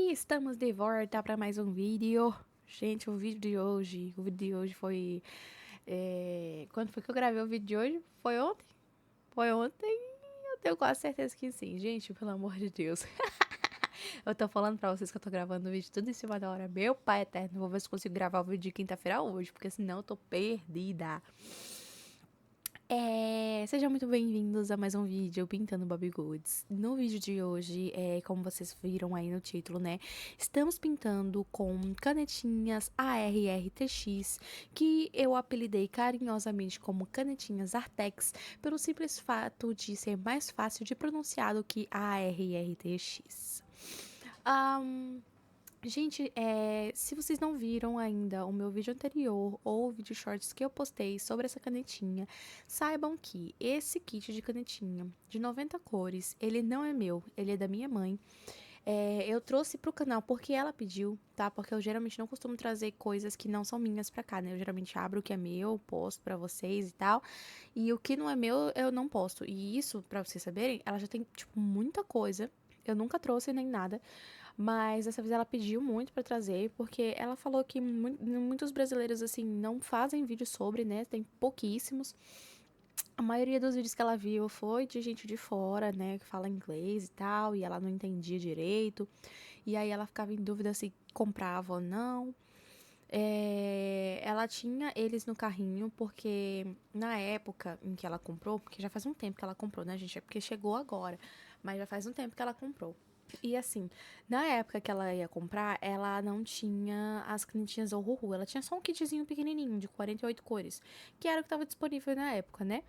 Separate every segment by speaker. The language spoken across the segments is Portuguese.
Speaker 1: E estamos de volta para mais um vídeo. Gente, o vídeo de hoje foi... Quando foi que eu gravei o vídeo de hoje? Foi ontem? Foi ontem? Eu tenho quase certeza que sim. Gente, pelo amor de Deus. Eu tô falando pra vocês que eu tô gravando o vídeo tudo em cima da hora. Meu pai eterno, vou ver se consigo gravar o vídeo de quinta-feira hoje, porque senão eu tô perdida. Sejam muito bem-vindos a mais um vídeo Pintando Bobbie Goods. No vídeo de hoje, como vocês viram aí no título, né? Estamos pintando com canetinhas ARRTX, que eu apelidei carinhosamente como canetinhas Artex, pelo simples fato de ser mais fácil de pronunciar do que ARRTX. Gente, se vocês não viram ainda o meu vídeo anterior ou o vídeo shorts que eu postei sobre essa canetinha, saibam que esse kit de canetinha de 90 cores, ele não é meu, ele é da minha mãe. Eu trouxe pro canal porque ela pediu, tá? Porque eu geralmente não costumo trazer coisas que não são minhas pra cá, né? Eu geralmente abro o que é meu, posto pra vocês e tal. E o que não é meu, eu não posto. E isso, pra vocês saberem, ela já tem, tipo, muita coisa. Eu nunca trouxe nem nada. Mas dessa vez ela pediu muito pra trazer, porque ela falou que muitos brasileiros, assim, não fazem vídeo sobre, né? Tem pouquíssimos. A maioria dos vídeos que ela viu foi de gente de fora, né? Que fala inglês e tal, e ela não entendia direito. E aí ela ficava em dúvida se comprava ou não. Ela tinha eles no carrinho, porque na época em que ela comprou, porque já faz um tempo que ela comprou, né, gente? É porque chegou agora, mas já faz um tempo que ela comprou. E assim, na época que ela ia comprar, ela não tinha as canetinhas Ohuhu, ela tinha só um kitzinho pequenininho, de 48 cores, que era o que estava disponível na época, né?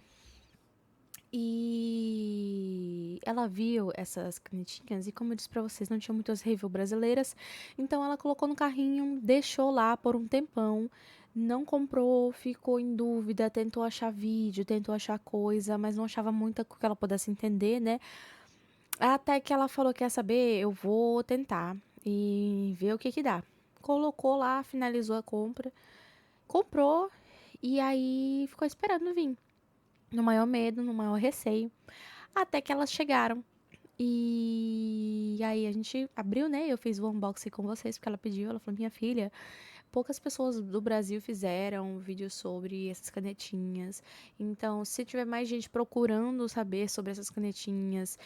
Speaker 1: E ela viu essas canetinhas e, como eu disse pra vocês, não tinha muitas reviews brasileiras, então ela colocou no carrinho, deixou lá por um tempão, não comprou, ficou em dúvida, tentou achar vídeo, tentou achar coisa, mas não achava muita que ela pudesse entender, né? Até que ela falou: quer saber, eu vou tentar e ver o que que dá. Colocou lá, finalizou a compra, comprou e aí ficou esperando vir. No maior medo, no maior receio. Até que elas chegaram. E aí a gente abriu, né? Eu fiz o unboxing com vocês, porque ela pediu. Ela falou: minha filha, poucas pessoas do Brasil fizeram vídeo sobre essas canetinhas. Então, se tiver mais gente procurando saber sobre essas canetinhas,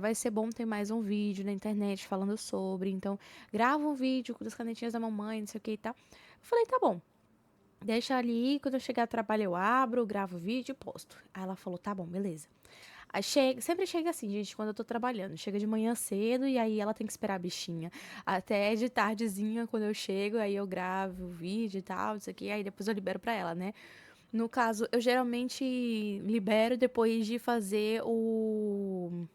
Speaker 1: vai ser bom ter mais um vídeo na internet falando sobre. Então, grava um vídeo das canetinhas da mamãe, não sei o que e tal. Eu falei: tá bom. Deixa ali, quando eu chegar do trabalho eu abro, gravo o vídeo e posto. Aí ela falou: tá bom, beleza. Aí sempre chega assim, gente, quando eu tô trabalhando. Chega de manhã cedo e aí ela tem que esperar a bichinha. Até de tardezinha, quando eu chego, aí eu gravo o vídeo e tal, isso aqui, aí depois eu libero pra ela, né? No caso, eu geralmente libero depois de fazer o.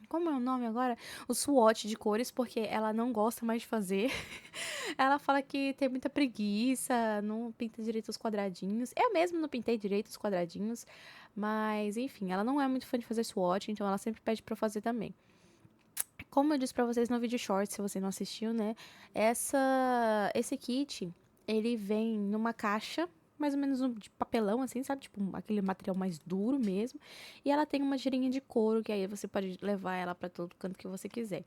Speaker 1: Como é o nome agora? O swatch de cores, porque ela não gosta mais de fazer. Ela fala que tem muita preguiça, não pinta direito os quadradinhos. Eu mesmo não pintei direito os quadradinhos, mas enfim, ela não é muito fã de fazer swatch, então ela sempre pede pra eu fazer também. Como eu disse pra vocês no vídeo short, se você não assistiu, né? Esse kit, ele vem numa caixa, mais ou menos de papelão, assim, sabe? Tipo, aquele material mais duro mesmo. E ela tem uma tirinha de couro, que aí você pode levar ela pra todo canto que você quiser.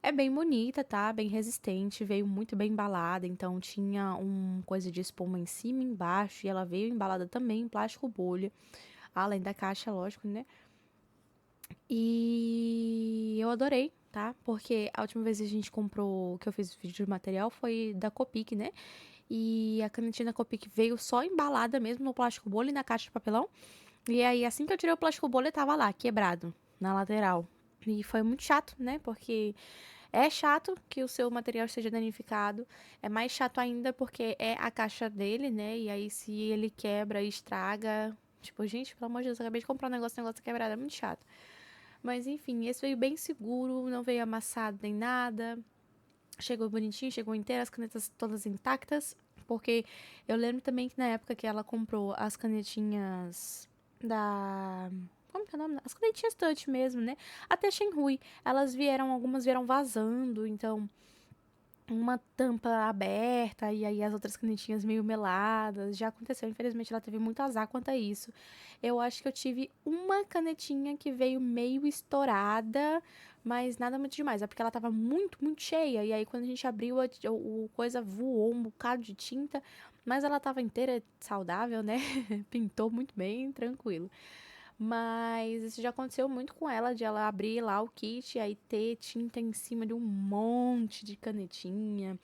Speaker 1: É bem bonita, tá? Bem resistente, veio muito bem embalada, então tinha um coisa de espuma em cima e embaixo, e ela veio embalada também em plástico bolha, além da caixa, lógico, né? E eu adorei, tá? Porque a última vez que a gente comprou, que eu fiz vídeo de material, foi da Copic, né? E a canetinha da Copic veio só embalada mesmo no plástico bolha e na caixa de papelão. E aí, assim que eu tirei o plástico bolha, tava lá, quebrado, na lateral. E foi muito chato, né? Porque é chato que o seu material esteja danificado. É mais chato ainda porque é a caixa dele, né? E aí, se ele quebra e estraga. Tipo, gente, pelo amor de Deus, eu acabei de comprar um negócio, o negócio tá quebrado. É muito chato. Mas enfim, esse veio bem seguro, não veio amassado nem nada. Chegou bonitinho, chegou inteiro, as canetas todas intactas. Porque eu lembro também que na época que ela comprou as canetinhas da. Como que é o nome? As canetinhas touch mesmo, né? Até Shenhui. Algumas vieram vazando, então uma tampa aberta e aí as outras canetinhas meio meladas. Já aconteceu, infelizmente ela teve muito azar quanto a isso. Eu acho que eu tive uma canetinha que veio meio estourada, mas nada muito demais. É porque ela tava muito, muito cheia. E aí, quando a gente abriu, o coisa voou um bocado de tinta. Mas ela tava inteira saudável, né? Pintou muito bem, tranquilo. Mas isso já aconteceu muito com ela, de ela abrir lá o kit e aí ter tinta em cima de um monte de canetinha.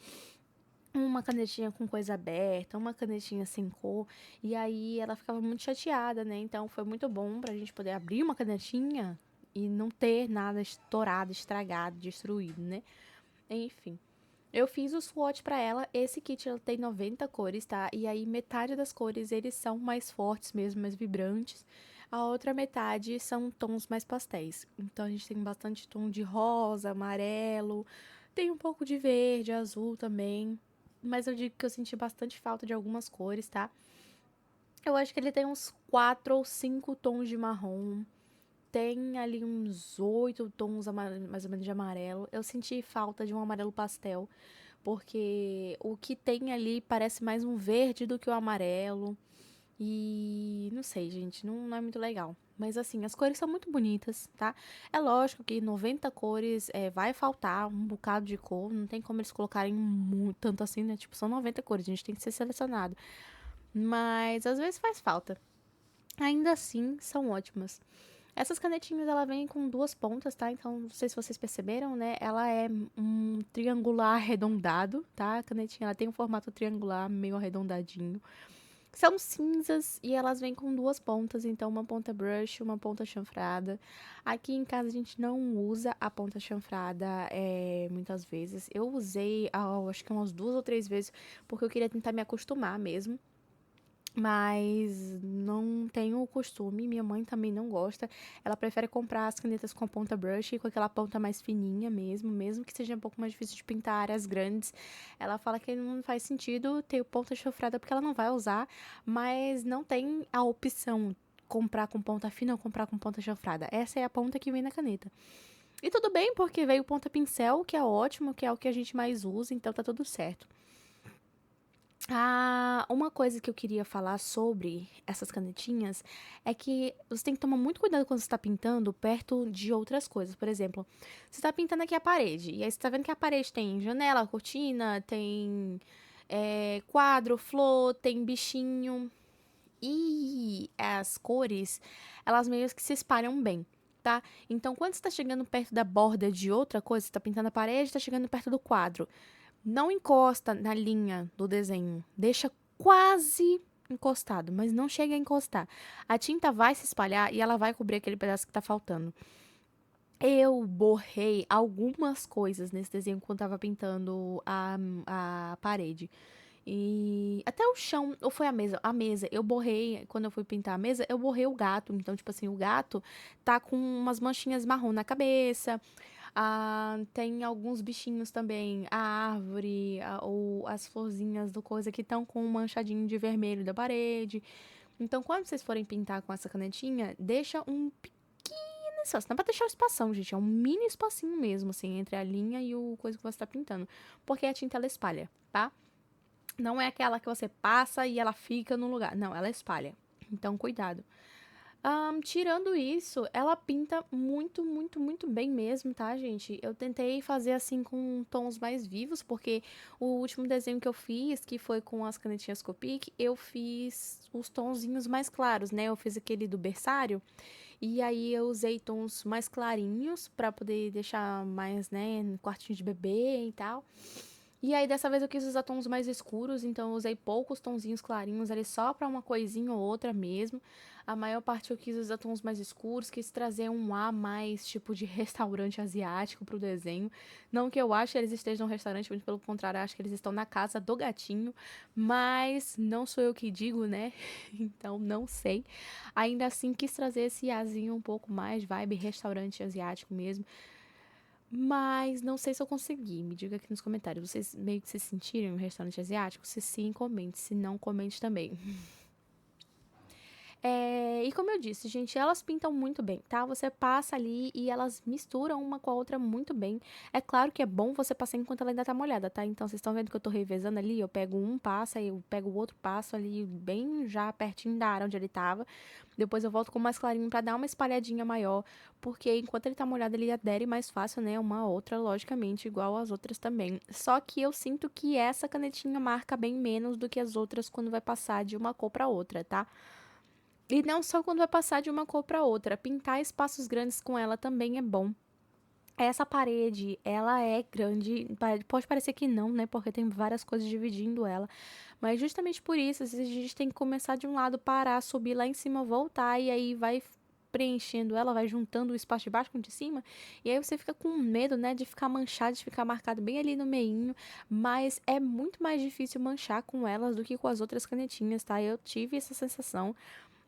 Speaker 1: Uma canetinha com coisa aberta, uma canetinha sem cor. E aí ela ficava muito chateada, né? Então foi muito bom pra gente poder abrir uma canetinha e não ter nada estourado, estragado, destruído, né? Enfim. Eu fiz o swatch pra ela. Esse kit ela tem 90 cores, tá? E aí metade das cores eles são mais fortes mesmo, mais vibrantes. A outra metade são tons mais pastéis. Então a gente tem bastante tom de rosa, amarelo, tem um pouco de verde, azul também. Mas eu digo que eu senti bastante falta de algumas cores, tá? Eu acho que ele tem uns 4 ou 5 tons de marrom. Tem ali uns 8 tons mais ou menos de amarelo. Eu senti falta de um amarelo pastel, porque o que tem ali parece mais um verde do que o amarelo. E não sei, gente, não é muito legal. Mas assim, as cores são muito bonitas, tá? É lógico que 90 cores vai faltar um bocado de cor. Não tem como eles colocarem tanto assim, né? Tipo, são 90 cores, a gente tem que ser selecionado. Mas às vezes faz falta. Ainda assim, são ótimas. Essas canetinhas, ela vem com duas pontas, tá? Então, não sei se vocês perceberam, né? Ela é um triangular arredondado, tá? A canetinha, ela tem um formato triangular, meio arredondadinho. São cinzas e elas vêm com duas pontas, então uma ponta brush, uma ponta chanfrada. Aqui em casa a gente não usa a ponta chanfrada muitas vezes. Eu usei, acho que umas 2 ou 3 vezes, porque eu queria tentar me acostumar mesmo. Mas não tenho o costume, minha mãe também não gosta. Ela prefere comprar as canetas com a ponta brush e com aquela ponta mais fininha mesmo que seja um pouco mais difícil de pintar áreas grandes. Ela fala que não faz sentido ter ponta chanfrada porque ela não vai usar, mas não tem a opção comprar com ponta fina ou comprar com ponta chanfrada. Essa é a ponta que vem na caneta. E tudo bem, porque veio ponta pincel, que é ótimo, que é o que a gente mais usa, então tá tudo certo. Ah, uma coisa que eu queria falar sobre essas canetinhas é que você tem que tomar muito cuidado quando você está pintando perto de outras coisas. Por exemplo, você está pintando aqui a parede, e aí você está vendo que a parede tem janela, cortina, tem quadro, flor, tem bichinho. E as cores, elas meio que se espalham bem, tá? Então, quando você está chegando perto da borda de outra coisa, você está pintando a parede, está chegando perto do quadro. Não encosta na linha do desenho. Deixa quase encostado, mas não chega a encostar. A tinta vai se espalhar e ela vai cobrir aquele pedaço que tá faltando. Eu borrei algumas coisas nesse desenho quando tava pintando a parede. E até o chão, ou foi a mesa? A mesa, eu borrei, quando eu fui pintar a mesa, eu borrei o gato. Então, tipo assim, o gato tá com umas manchinhas marrom na cabeça. Ah, tem alguns bichinhos também, a árvore, ou as florzinhas do coisa que estão com um manchadinho de vermelho da parede. Então, quando vocês forem pintar com essa canetinha, deixa um pequeno espaço. Não é pra deixar o espação, gente, é um mini espacinho mesmo, assim, entre a linha e o coisa que você tá pintando. Porque a tinta, ela espalha, tá? Não é aquela que você passa e ela fica no lugar. Não, ela espalha. Então, cuidado. Tirando isso, ela pinta muito, muito, muito bem mesmo, tá, gente? Eu tentei fazer assim com tons mais vivos, porque o último desenho que eu fiz, que foi com as canetinhas Copic, eu fiz os tonzinhos mais claros, né? Eu fiz aquele do berçário, e aí eu usei tons mais clarinhos pra poder deixar mais, né, no quartinho de bebê e tal. E aí, dessa vez eu quis usar tons mais escuros, então eu usei poucos tonzinhos clarinhos ali, só pra uma coisinha ou outra mesmo. A maior parte eu quis usar tons mais escuros, quis trazer um ar mais tipo de restaurante asiático pro desenho. Não que eu ache que eles estejam no restaurante, muito pelo contrário, acho que eles estão na casa do gatinho, mas não sou eu que digo, né? Então não sei. Ainda assim, quis trazer esse arzinho um pouco mais vibe restaurante asiático mesmo. Mas não sei se eu consegui. Me diga aqui nos comentários. Vocês meio que se sentiram em um restaurante asiático? Se sim, comente. Se não, comente também. E como eu disse, gente, elas pintam muito bem, tá? Você passa ali e elas misturam uma com a outra muito bem. É claro que é bom você passar enquanto ela ainda tá molhada, tá? Então, vocês estão vendo que eu tô revezando ali? Eu pego um, passo, aí eu pego o outro, passo ali bem já pertinho da área onde ele tava. Depois eu volto com mais clarinho pra dar uma espalhadinha maior, porque enquanto ele tá molhado, ele adere mais fácil, né? Uma a outra, logicamente, igual as outras também. Só que eu sinto que essa canetinha marca bem menos do que as outras quando vai passar de uma cor pra outra, tá? E não só quando vai passar de uma cor para outra, pintar espaços grandes com ela também é bom. Essa parede, ela é grande, pode parecer que não, né? Porque tem várias coisas dividindo ela. Mas justamente por isso, às vezes a gente tem que começar de um lado, parar, subir lá em cima, voltar, e aí vai preenchendo ela, vai juntando o espaço de baixo com o de cima. E aí você fica com medo, né, de ficar manchado, de ficar marcado bem ali no meinho. Mas é muito mais difícil manchar com elas do que com as outras canetinhas, tá? Eu tive essa sensação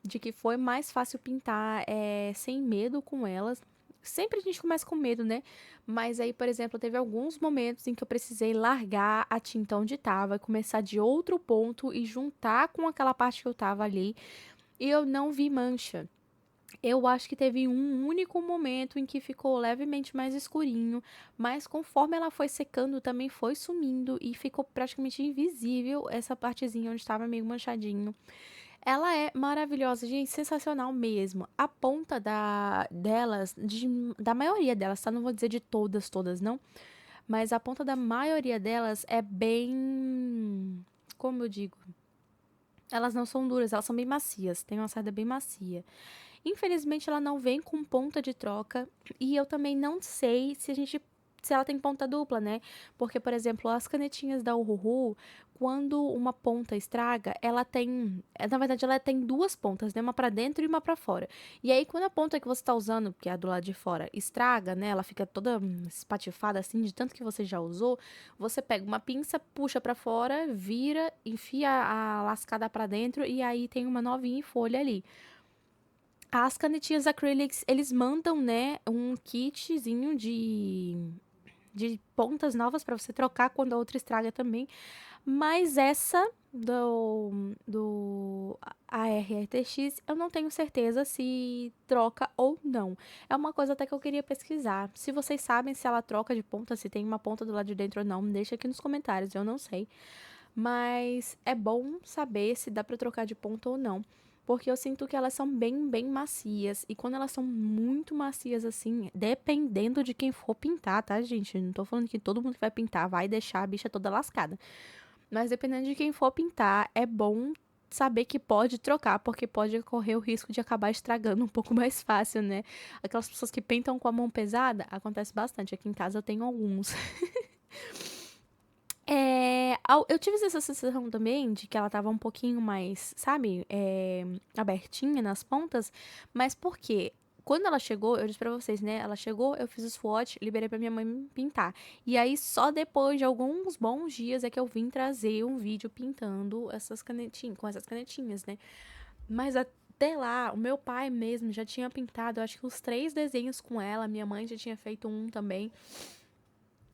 Speaker 1: de que foi mais fácil pintar sem medo com elas. Sempre a gente começa com medo, né? Mas aí, por exemplo, teve alguns momentos em que eu precisei largar a tinta onde estava, começar de outro ponto e juntar com aquela parte que eu tava ali. E eu não vi mancha. Eu acho que teve um único momento em que ficou levemente mais escurinho, mas conforme ela foi secando, também foi sumindo e ficou praticamente invisível essa partezinha onde estava meio manchadinho. Ela é maravilhosa, gente, sensacional mesmo. A ponta delas, da maioria delas, tá? Não vou dizer de todas, todas, não. Mas a ponta da maioria delas é bem. Como eu digo? Elas não são duras, elas são bem macias. Tem uma saída bem macia. Infelizmente, ela não vem com ponta de troca. E eu também não sei se ela tem ponta dupla, né? Porque, por exemplo, as canetinhas da Uhuhu, quando uma ponta estraga, ela tem. Na verdade, ela tem duas pontas, né? Uma pra dentro e uma pra fora. E aí, quando a ponta que você tá usando, que é a do lado de fora, estraga, né? Ela fica toda espatifada assim, de tanto que você já usou. Você pega uma pinça, puxa pra fora, vira, enfia a lascada pra dentro e aí tem uma novinha em folha ali. As canetinhas acrylics, eles mandam, né, um kitzinho de pontas novas pra você trocar quando a outra estraga também. Mas essa do ARRTX, eu não tenho certeza se troca ou não. É uma coisa até que eu queria pesquisar. Se vocês sabem se ela troca de ponta, se tem uma ponta do lado de dentro ou não, me deixa aqui nos comentários, eu não sei. Mas é bom saber se dá pra trocar de ponta ou não. Porque eu sinto que elas são bem, bem macias. E quando elas são muito macias assim, dependendo de quem for pintar, tá, gente? Não tô falando que todo mundo que vai pintar vai deixar a bicha toda lascada. Mas dependendo de quem for pintar, é bom saber que pode trocar, porque pode correr o risco de acabar estragando um pouco mais fácil, né? Aquelas pessoas que pintam com a mão pesada, acontece bastante. Aqui em casa eu tenho alguns. Eu tive essa sensação também de que ela tava um pouquinho mais, sabe, abertinha nas pontas, mas por quê? Quando ela chegou, eu disse pra vocês, né? Ela chegou, eu fiz o swatch, liberei pra minha mãe pintar. E aí, só depois de alguns bons dias é que eu vim trazer um vídeo pintando essas canetinhas, com essas canetinhas, né? Mas até lá, o meu pai mesmo já tinha pintado, eu acho que uns 3 desenhos com ela, minha mãe já tinha feito um também.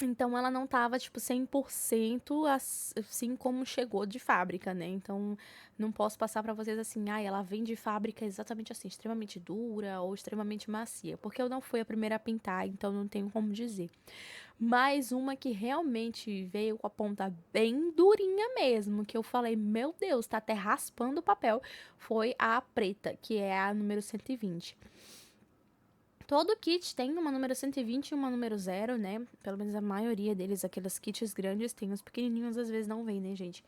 Speaker 1: Então ela não tava, tipo, 100% assim como chegou de fábrica, né? Então não posso passar pra vocês assim, ela vem de fábrica exatamente assim, extremamente dura ou extremamente macia, porque eu não fui a primeira a pintar, então não tenho como dizer. Mas uma que realmente veio com a ponta bem durinha mesmo, que eu falei, meu Deus, tá até raspando o papel, foi a preta, que é a número 120. Todo kit tem uma número 120 e uma número 0, né? Pelo menos a maioria deles, aqueles kits grandes, tem os pequenininhos, às vezes não vem, né, gente?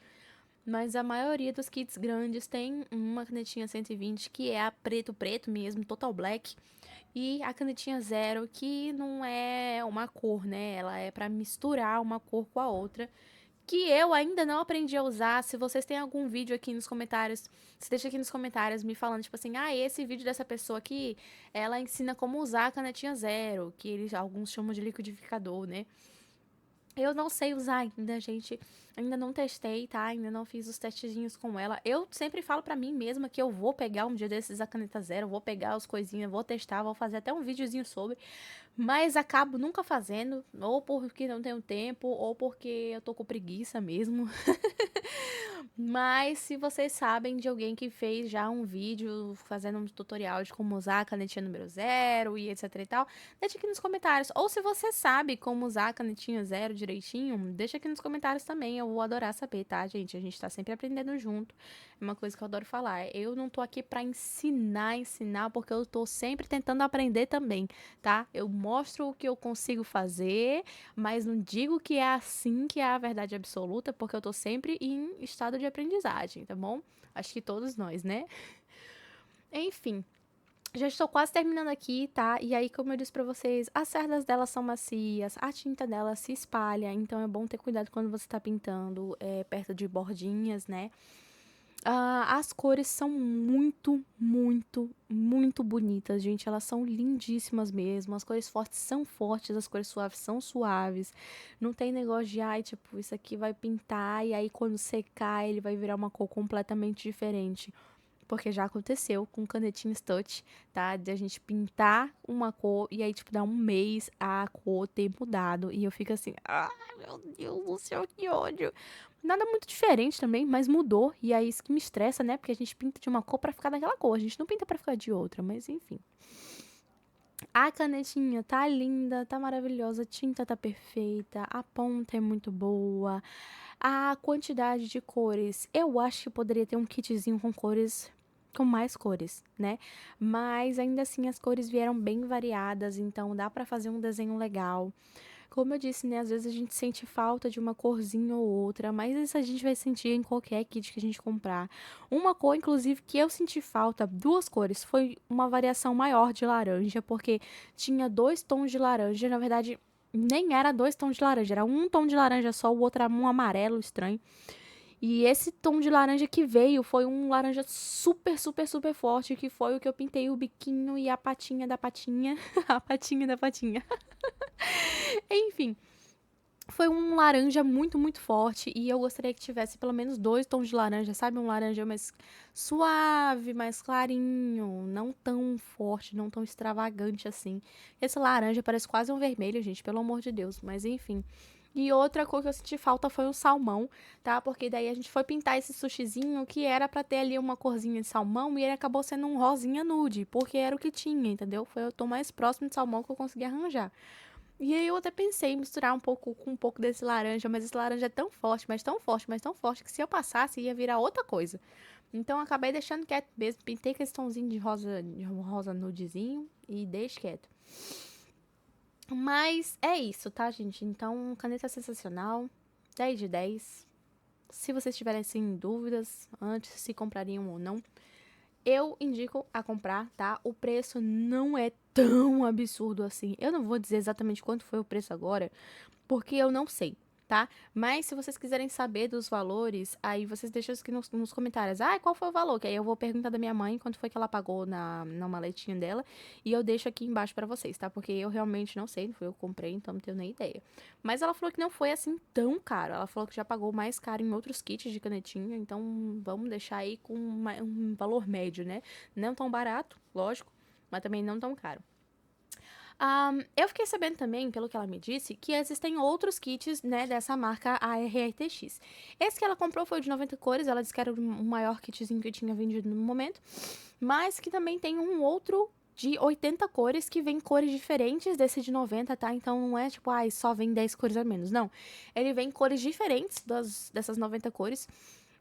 Speaker 1: Mas a maioria dos kits grandes tem uma canetinha 120, que é a preto preto mesmo, total black. E a canetinha 0, que não é uma cor, né? Ela é pra misturar uma cor com a outra, que eu ainda não aprendi a usar. Se vocês têm algum vídeo aqui nos comentários, se deixa aqui nos comentários me falando, tipo assim, esse vídeo dessa pessoa aqui, ela ensina como usar a canetinha 0, que eles, alguns chamam de liquidificador, né? Eu não sei usar ainda, gente. Ainda não testei, tá? Ainda não fiz os testezinhos com ela. Eu sempre falo pra mim mesma que eu vou pegar um dia desses a caneta 0, vou pegar as coisinhas, vou testar, vou fazer até um videozinho sobre. Mas acabo nunca fazendo, ou porque não tenho tempo, ou porque eu tô com preguiça mesmo. Mas se vocês sabem de alguém que fez já um vídeo fazendo um tutorial de como usar a canetinha número zero e etc e tal, deixa aqui nos comentários. Ou se você sabe como usar a canetinha zero direitinho, deixa aqui nos comentários também. Eu vou adorar saber, tá, gente? A gente tá sempre aprendendo junto. É uma coisa que eu adoro falar. Eu não tô aqui pra ensinar, porque eu tô sempre tentando aprender também, tá? Eu mostro o que eu consigo fazer, mas não digo que é assim que é a verdade absoluta, porque eu tô sempre em estado de aprendizagem, tá bom? Acho que todos nós, né? Enfim, já estou quase terminando aqui, tá? E aí, como eu disse pra vocês, as cerdas delas são macias, a tinta dela se espalha, então é bom ter cuidado quando você tá pintando perto de bordinhas, né? As cores são muito bonitas, gente. Elas são lindíssimas mesmo. As cores fortes são fortes, as cores suaves são suaves. Não tem negócio de, ai, tipo, isso aqui vai pintar e aí quando secar ele vai virar uma cor completamente diferente. Porque já aconteceu com canetinhas touch, tá? De a gente pintar uma cor e aí, tipo, dá um mês a cor ter mudado. E eu fico assim, ai, meu Deus do céu, que ódio. Nada muito diferente também, mas mudou. E aí isso que me estressa, né? Porque a gente pinta de uma cor pra ficar daquela cor. A gente não pinta pra ficar de outra, mas enfim. A canetinha tá linda, tá maravilhosa, a tinta tá perfeita, a ponta é muito boa. A quantidade de cores, eu acho que poderia ter um kitzinho com cores, com mais cores, né? Mas ainda assim as cores vieram bem variadas, então dá pra fazer um desenho legal. Como eu disse, né, às vezes a gente sente falta de uma corzinha ou outra, mas isso a gente vai sentir em qualquer kit que a gente comprar. Uma cor, inclusive, que eu senti falta, duas cores, foi uma variação maior de laranja, porque tinha dois tons de laranja, na verdade, nem era dois tons de laranja, era um tom de laranja só, o outro era um amarelo estranho. E esse tom de laranja que veio foi um laranja super forte, que foi o que eu pintei o biquinho e a patinha da patinha. A patinha da patinha. Enfim, foi um laranja muito forte e eu gostaria que tivesse pelo menos dois tons de laranja, sabe? Um laranja mais suave, mais clarinho, não tão forte, não tão extravagante assim. Esse laranja parece quase um vermelho, gente, pelo amor de Deus, mas enfim. E outra cor que eu senti falta foi o salmão, tá? Porque daí a gente foi pintar esse sushizinho que era pra ter ali uma corzinha de salmão e ele acabou sendo um rosinha nude, porque era o que tinha, entendeu? Foi o tom mais próximo de salmão que eu consegui arranjar. E aí eu até pensei em misturar um pouco com um pouco desse laranja, mas esse laranja é tão forte, mas tão forte, mas tão forte que se eu passasse ia virar outra coisa. Então eu acabei deixando quieto mesmo, pintei com esse tomzinho de rosa nudezinho e deixe quieto. Mas é isso, tá, gente? Então, caneta sensacional, 10 de 10. Se vocês tiverem assim, dúvidas antes se comprariam ou não, eu indico a comprar, tá? O preço não é tão absurdo assim. Eu não vou dizer exatamente quanto foi o preço agora, porque eu não sei, tá? Mas se vocês quiserem saber dos valores, aí vocês deixam aqui nos comentários. Ah, qual foi o valor? Que aí eu vou perguntar da minha mãe quanto foi que ela pagou na maletinha dela. E eu deixo aqui embaixo pra vocês, tá? Porque eu realmente não sei, não foi eu que comprei, então não tenho nem ideia. Mas ela falou que não foi assim tão caro. Ela falou que já pagou mais caro em outros kits de canetinha. Então vamos deixar aí com um valor médio, né? Não tão barato, lógico, mas também não tão caro. Eu fiquei sabendo também, pelo que ela me disse, que existem outros kits, né, dessa marca ARRTX. Esse que ela comprou foi o de 90 cores, ela disse que era o maior kitzinho que tinha vendido no momento, mas que também tem um outro de 80 cores, que vem cores diferentes desse de 90, tá? Então não é tipo, só vem 10 cores a menos, não. Ele vem cores diferentes dessas 90 cores.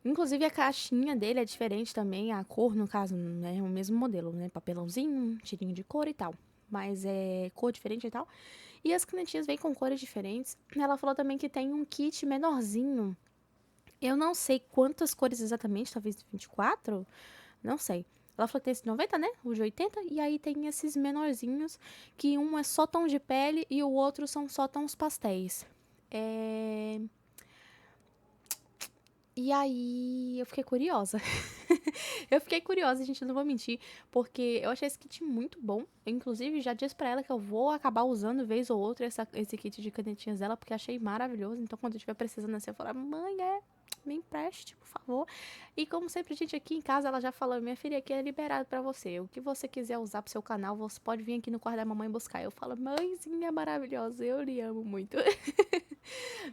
Speaker 1: Inclusive a caixinha dele é diferente também, a cor, no caso, é o mesmo modelo, né? Papelãozinho, tirinho de cor e tal. Mas é cor diferente e tal. E as canetinhas vêm com cores diferentes. Ela falou também que tem um kit menorzinho. Eu não sei quantas cores exatamente, talvez 24? Não sei. Ela falou que tem esse 90, né? O de 80. E aí tem esses menorzinhos, que um é só tom de pele e o outro são só tons pastéis. E aí eu fiquei curiosa. Eu fiquei curiosa, gente, não vou mentir, porque eu achei esse kit muito bom. Eu, inclusive, já disse pra ela que eu vou acabar usando vez ou outra esse kit de canetinhas dela, porque achei maravilhoso. Então, quando eu estiver precisando assim, eu falar, mãe, me empreste, por favor. E como sempre, gente, aqui em casa, ela já falou, minha filha, aqui é liberado pra você. O que você quiser usar pro seu canal, você pode vir aqui no quarto da mamãe buscar. Eu falo, mãezinha maravilhosa, eu lhe amo muito.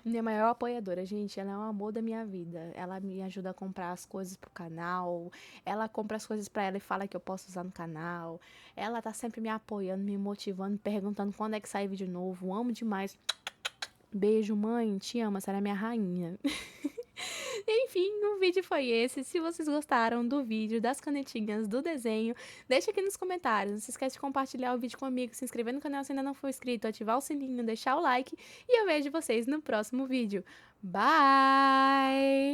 Speaker 1: Minha maior apoiadora, gente, ela é o amor da minha vida. Ela me ajuda a comprar as coisas pro canal. Ela compra as coisas pra ela e fala que eu posso usar no canal. Ela tá sempre me apoiando, me motivando, me perguntando quando é que sai vídeo novo. Amo demais. Beijo, mãe. Te amo, você é minha rainha. Enfim, o vídeo foi esse. Se vocês gostaram do vídeo, das canetinhas, do desenho, deixa aqui nos comentários. Não se esquece de compartilhar o vídeo comigo, se inscrever no canal se ainda não for inscrito, ativar o sininho, deixar o like. E eu vejo vocês no próximo vídeo. Bye!